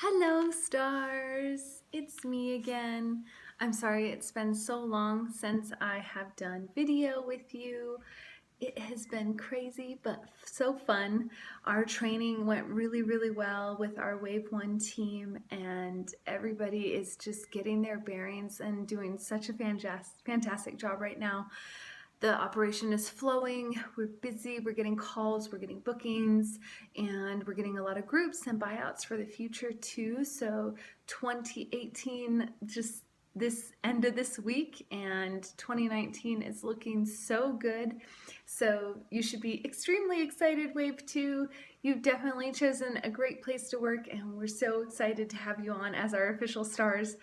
Hello, stars! It's me again. I'm sorry it's been so long since I have done video with you. It has been crazy, but so fun. Our training went really well with our Wave 1 team, and everybody is just getting their bearings and doing such a fantastic job right now. The operation is flowing, we're busy, we're getting calls, we're getting bookings, and we're getting a lot of groups and buyouts for the future too. So 2018 just this end of this week, and 2019 is looking so good. So you should be extremely excited, Wave 2. You've definitely chosen a great place to work, and we're so excited to have you on as our official stars.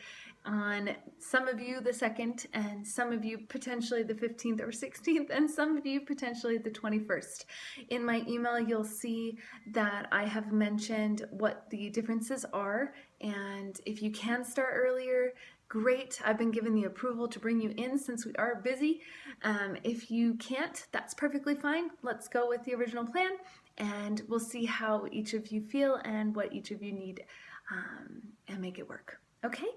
On some of you the 2nd, and some of you potentially the 15th or 16th, and some of you potentially the 21st. In my email you'll see that I have mentioned what the differences are, and if you can start earlier, great. I've been given the approval to bring you in since we are busy. If you can't, that's perfectly fine. Let's go with the original plan, and we'll see how each of you feel and what each of you need, and make it work. Okay,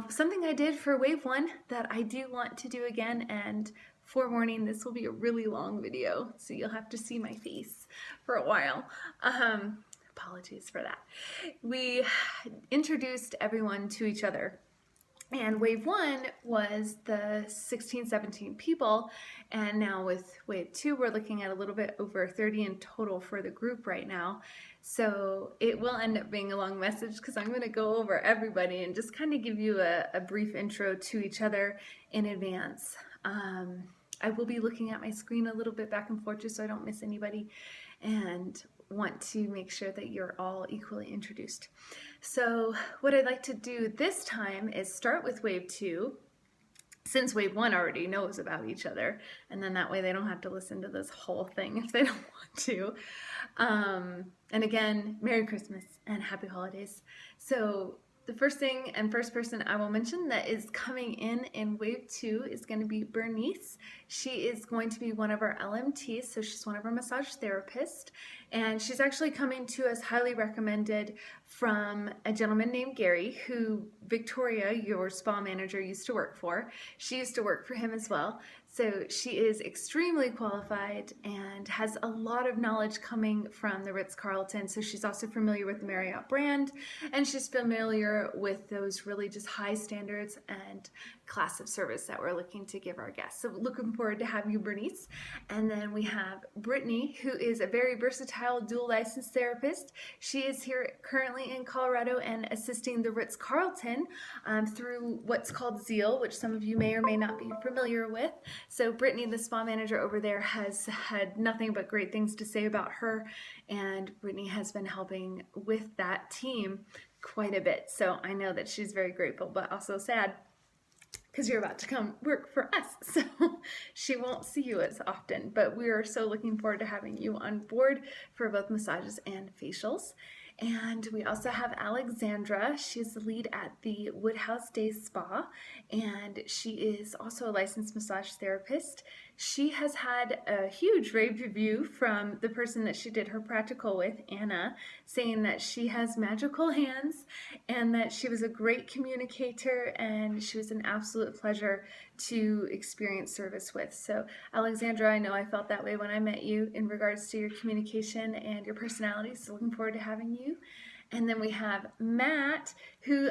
something I did for Wave 1 that I do want to do again, and forewarning, this will be a really long video, so you'll have to see my face for a while. Apologies for that. We introduced everyone to each other, and Wave 1 was the 16, 17 people, and now with Wave 2 we're looking at a little bit over 30 in total for the group right now. So it will end up being a long message because I'm going to go over everybody and just kind of give you a brief intro to each other in advance. I will be looking at my screen a little bit back and forth just so I don't miss anybody, and want to make sure that you're all equally introduced. So what I'd like to do this time is start with Wave 2, since Wave 1 already knows about each other, and then that way they don't have to listen to this whole thing if they don't want to. And again, Merry Christmas and Happy Holidays. So the first thing and first person I will mention that is coming in Wave 2 is going to be Bernice. She is going to be one of our LMTs, so she's one of our massage therapists, and she's actually coming to us highly recommended from a gentleman named Gary, who Victoria, your spa manager, used to work for. She used to work for him as well. So she is extremely qualified and has a lot of knowledge coming from the Ritz-Carlton. So she's also familiar with the Marriott brand, and she's familiar with those really just high standards and class of service that we're looking to give our guests. So looking forward to having you, Bernice. And then we have Brittany, who is a very versatile dual licensed therapist. She is here currently in Colorado and assisting the Ritz-Carlton through what's called Zeal, which some of you may or may not be familiar with. So Brittany, the spa manager over there, has had nothing but great things to say about her, and Brittany has been helping with that team quite a bit. So I know that she's very grateful, but also sad, because you're about to come work for us, so she won't see you as often. But we are so looking forward to having you on board for both massages and facials. And we also have Alexandra. She's the lead at the Woodhouse Day Spa, and she is also a licensed massage therapist. She has had a huge rave review from the person that she did her practical with, Anna, saying that she has magical hands and that she was a great communicator, and she was an absolute pleasure to experience service with. So Alexandra, I know I felt that way when I met you in regards to your communication and your personality, so looking forward to having you. And then we have Matt,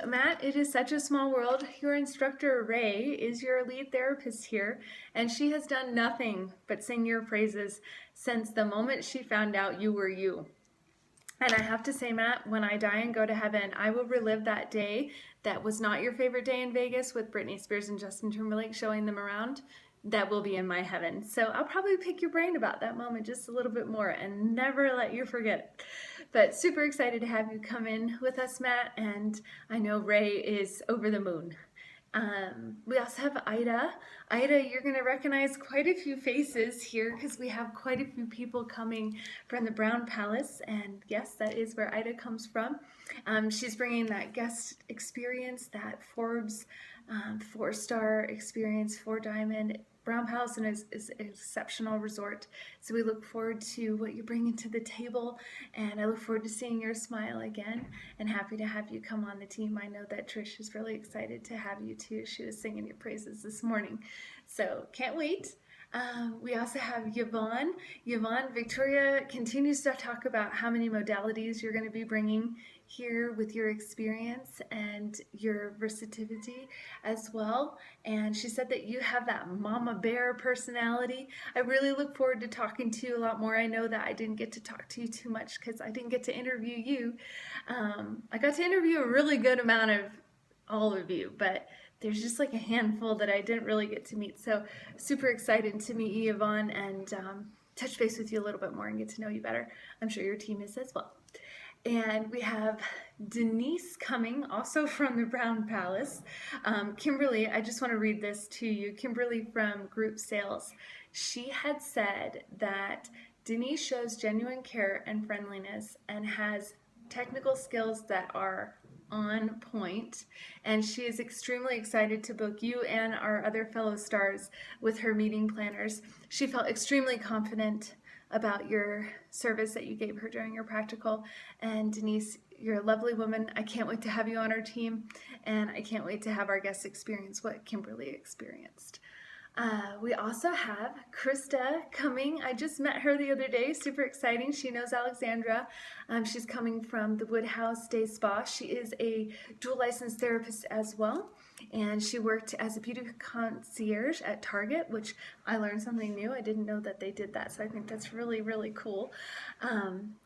Matt, it is such a small world. Your instructor, Ray, is your lead therapist here, and she has done nothing but sing your praises since the moment she found out you were you. And I have to say, Matt, when I die and go to heaven, I will relive that day that was not your favorite day in Vegas with Britney Spears and Justin Timberlake showing them around. That will be in my heaven. So I'll probably pick your brain about that moment just a little bit more and never let you forget it. But super excited to have you come in with us, Matt, and I know Ray is over the moon. We also have Ida. Ida, you're going to recognize quite a few faces here because we have quite a few people coming from the Brown Palace, and yes, that is where Ida comes from. She's bringing that guest experience, that Forbes 4-star experience, 4 diamond Brown Palace is an exceptional resort. So we look forward to what you're bringing to the table, and I look forward to seeing your smile again, and happy to have you come on the team. I know that Trish is really excited to have you too. She was singing your praises this morning. So can't wait. We also have Yvonne. Yvonne, Victoria continues to talk about how many modalities you're going to be bringing here with your experience and your versatility as well. And she said that you have that mama bear personality. I really look forward to talking to you a lot more. I know that I didn't get to talk to you too much because I didn't get to interview you. I got to interview a really good amount of all of you, but there's just like a handful that I didn't really get to meet. So super excited to meet you, Yvonne, and touch base with you a little bit more and get to know you better. I'm sure your team is as well. And we have Denise coming, also from the Brown Palace. Kimberly, I just want to read this to you. Kimberly from Group Sales. She had said that Denise shows genuine care and friendliness and has technical skills that are on point, and she is extremely excited to book you and our other fellow stars with her meeting planners. She felt extremely confident about your service that you gave her during your practical. And Denise, you're a lovely woman. I can't wait to have you on our team, and I can't wait to have our guests experience what Kimberly experienced. We also have Krista coming. I just met her the other day. Super exciting. She knows Alexandra. She's coming from the Woodhouse Day Spa. She is a dual licensed therapist as well. And she worked as a beauty concierge at Target, which I learned something new. I didn't know that they did that. So I think that's really, really cool.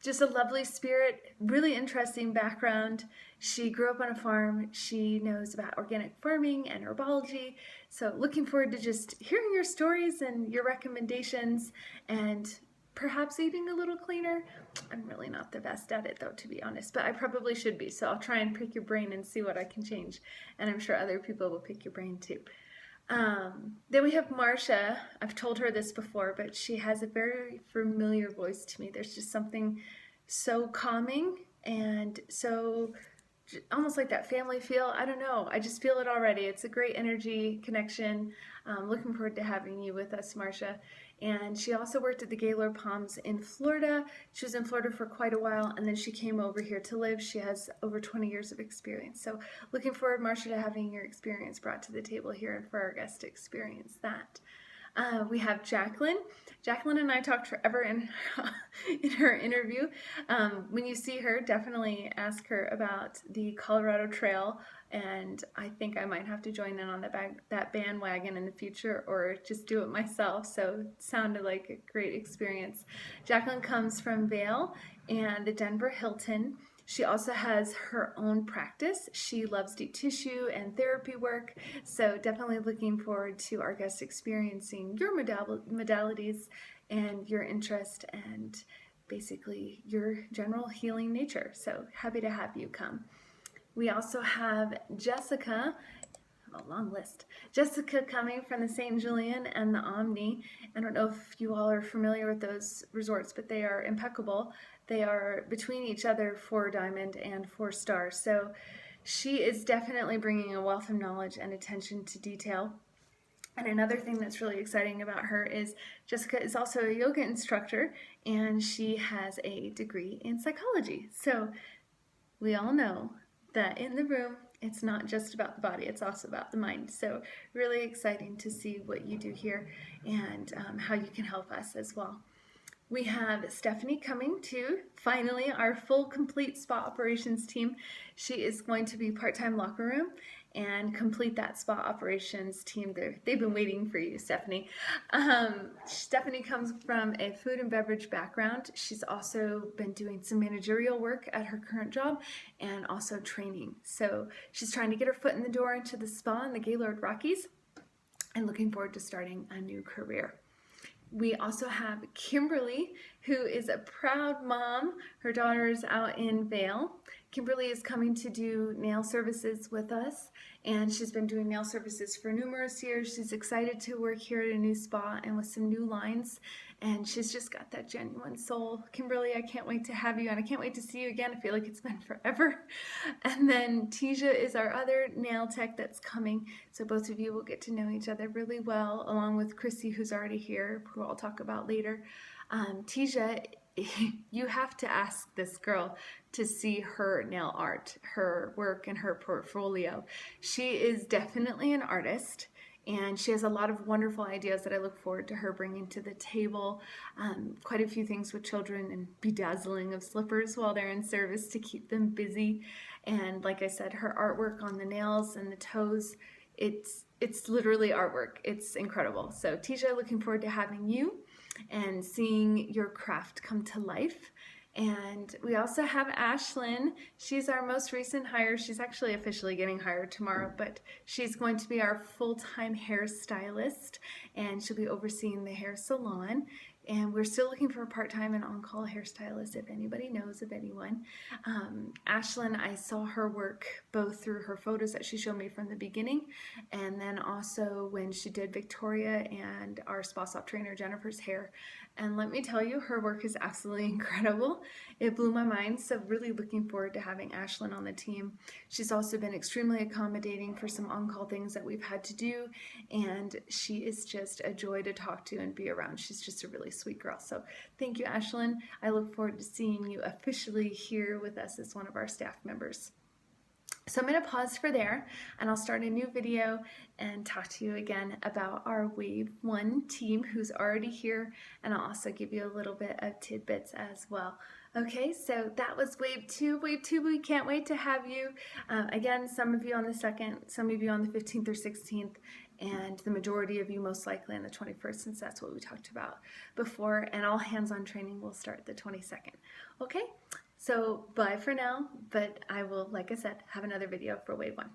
Just a lovely spirit, really interesting background. She grew up on a farm. She knows about organic farming and herbology. So looking forward to just hearing your stories and your recommendations and perhaps eating a little cleaner. I'm really not the best at it though, to be honest, but I probably should be. So I'll try and pick your brain and see what I can change. And I'm sure other people will pick your brain too. Then we have Marcia. I've told her this before, but she has a very familiar voice to me. There's just something so calming and so almost like that family feel. I don't know. I just feel it already. It's a great energy connection. Looking forward to having you with us, Marcia. And she also worked at the Gaylord Palms in Florida. She was in Florida for quite a while, and then she came over here to live. She has over 20 years of experience. So looking forward, Marcia, to having your experience brought to the table here and for our guests to experience that. We have Jacqueline. Jacqueline and I talked forever in her interview. When you see her, definitely ask her about the Colorado Trail, and I think I might have to join in on that bandwagon in the future or just do it myself. So it sounded like a great experience. Jacqueline comes from Vail and the Denver Hilton. She also has her own practice. She loves deep tissue and therapy work, so definitely looking forward to our guests experiencing your modalities and your interest and basically your general healing nature. So happy to have you come. We also have Jessica. A long list. Jessica coming from the St. Julian and the Omni. I don't know if you all are familiar with those resorts, but they are impeccable. They are between each other 4 diamond and 4 star. So she is definitely bringing a wealth of knowledge and attention to detail. And another thing that's really exciting about her is Jessica is also a yoga instructor, and she has a degree in psychology. So we all know that in the room, it's not just about the body, it's also about the mind. So really exciting to see what you do here and how you can help us as well. We have Stephanie coming too, finally, our full complete spa operations team. She is going to be part-time locker room and complete that spa operations team. They've been waiting for you, Stephanie. Stephanie comes from a food and beverage background. She's also been doing some managerial work at her current job and also training. So she's trying to get her foot in the door into the spa in the Gaylord Rockies and looking forward to starting a new career. We also have Kimberly, who is a proud mom. Her daughter is out in Vail. Kimberly is coming to do nail services with us, and she's been doing nail services for numerous years. She's excited to work here at a new spa and with some new lines, and she's just got that genuine soul. Kimberly, I can't wait to have you, and I can't wait to see you again. I feel like it's been forever. And then Tisha is our other nail tech that's coming, so both of you will get to know each other really well, along with Chrissy, who's already here, who I'll talk about later. Tisha, you have to ask this girl to see her nail art, her work, and her portfolio. She is definitely an artist, and she has a lot of wonderful ideas that I look forward to her bringing to the table. Quite a few things with children and bedazzling of slippers while they're in service to keep them busy. And like I said, her artwork on the nails and the toes, it's literally artwork. It's incredible. So Tisha, looking forward to having you and seeing your craft come to life. And we also have Ashlyn. She's our most recent hire. She's actually officially getting hired tomorrow, but she's going to be our full-time hairstylist, and she'll be overseeing the hair salon. And we're still looking for a part-time and on-call hairstylist if anybody knows of anyone. Ashlyn, I saw her work both through her photos that she showed me from the beginning, and then also when she did Victoria and our Spa Shop trainer Jennifer's hair. And let me tell you, her work is absolutely incredible. It blew my mind, so really looking forward to having Ashlyn on the team. She's also been extremely accommodating for some on-call things that we've had to do, and she is just a joy to talk to and be around. She's just a really sweet girl. So thank you, Ashlyn. I look forward to seeing you officially here with us as one of our staff members. So I'm going to pause for there, and I'll start a new video and talk to you again about our Wave 1 team who's already here, and I'll also give you a little bit of tidbits as well. Okay, so that was Wave 2. Wave 2, we can't wait to have you. Again, some of you on the 2nd, some of you on the 15th or 16th, and the majority of you most likely on the 21st, since that's what we talked about before, and all hands-on training will start the 22nd. Okay? So bye for now, but I will, like I said, have another video for Wave 1.